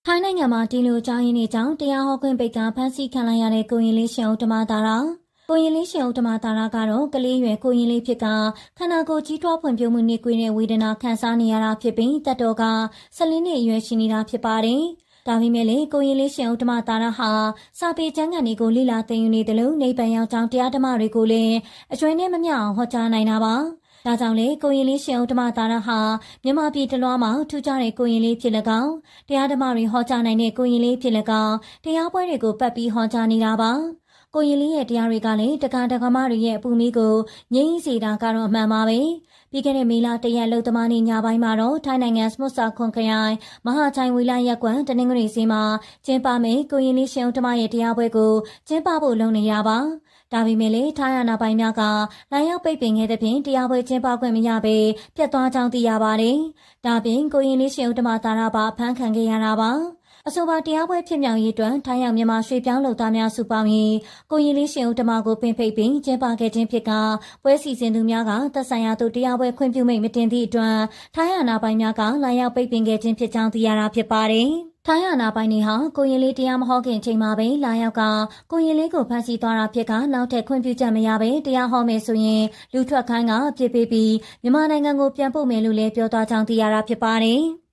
ထိုင်းနိုင်ငံမှာဒီလိုအကြောင်းရင်းတွေကြောင့်တရားဟောခွင့်ပိတ်ကဖမ်းဆီးခံလိုက်ရတဲ့ကိုရင်လေးရှင်ဥတ္တမသာရကိုရင်လေးရှင်ဥတ္တမသာရကတော့ကလေးရွယ်ကိုရင်လေးဖြစ်ကခန္ဓာကိုယ်ကြီးထွားဖွံ့ဖြိုးမှုနှင့်ကွေးတဲ့ဝေဒနာခံစားနေရတာဖြစ်ပြီးတက်တော်က14နှစ်အရွယ်ရှိနေတာဖြစ်ပါတယ်။ဒါပေမဲ့လေကိုရင်လေးရှင်ဥတ္တမသာရဟာစာပေကျမ်းဂန်တွေကိုလိလာသင်ယူနေတယ်လို့နေပန်ရောက်ကြောင်းတရားဓမ္မတွေကိုလည်းအကျွမ်းနဲ့မမျှအောင်ဟောကြားနိုင်တာပါ။ဒါကြောင့်လေကိုရင်လေးရှင်ဥတ္တမသာရဟာမြန်မာပြည်တလွှားမှာထူးခြားတဲ့ကိုရင်လေးဖြစ်၎င်းတရားဓမ္မတွေဟောကြားနိုင်တဲ့ကိုရင်လေးဖြစ်၎င်းတရားပွဲတွေကိုပတ်ပြီးဟောကြားနေတာပါကိုရင်လေးရဲ့တရားတွေကလည်းတက္ကမတွေရဲ့အပူမီးကိုငြိမ်းစေတာကတော့အမှန်ပါပဲပြီးခဲ့တဲ့မေလ1ရက်လုံသမားနေ့ညပိုင်းမှာတော့ထိုင်းနိုင်ငံစမွတ်ဆာခွန်ခရိုင်မဟာချိုင်ဝီလာရက်ကွန်တနင်္ဂနွေစီမှာကျင်းပမယ်ကိုရင်လေးရှင်ဥတ္တမရဲ့တရားပွဲကိုကျင်းပဖို့လုပ်နေရပါဒါပေမဲ့လည်းထိုင်းအာဏာပိုင်များကလိုင်းရောက်ပိတ်ပင်ခဲ့တဲ့ဖြင့်တရားပွဲကျင်းပခွင့်မရဘဲပြတ်သွားကြောင်းသိရပါတယ်။ဒါပြင်ကိုရင်လေးရှင်ဥတ္တမသာရပါဖမ်းခံခဲ့ရတာပါ။အဆိုပါတရားပွဲဖြစ်မြောက်ရေးအတွက်ထိုင်းရောက်မြန်မာရွှေပြောင်းလုပ်သားများစုပေါင်းရင်ကိုရင်လေးရှင်ဥတ္တမကိုပင်ဖိတ်ပြီးကျင်းပခဲ့ခြင်းဖြစ်ကပွဲစီစဉ်သူများကသက်ဆိုင်ရာသူတရားပွဲခွင့်ပြုမိန့်မတင်သည့်အတွက်ထိုင်းအာဏာပိုင်များကလိုင်းရောက်ပိတ်ပင်ခဲ့ခြင်းဖြစ်ကြောင်းသိရတာဖြစ်ပါတယ်။ထိုင်းအာဏာပိုင်တွေဟာကိုရင်လေးတရားမဟောခင်ချိန်မှာပဲလာရောက်ကကိုရင်လေးကိုဖမ်းဆီးသွားတာဖြစ်ကနောက်ထပ်ခွင့်ပြုချက်မရဘဲတရားဟောမယ်ဆိုရင်လူထွက်ခိုင်းကအပြစ်ပေးပြီးမြန်မာနိုင်ငံကိုပြန်ပို့မယ်လို့လည်းပြောသွားကြောင်းသိရတာဖြစ်ပါတယ်။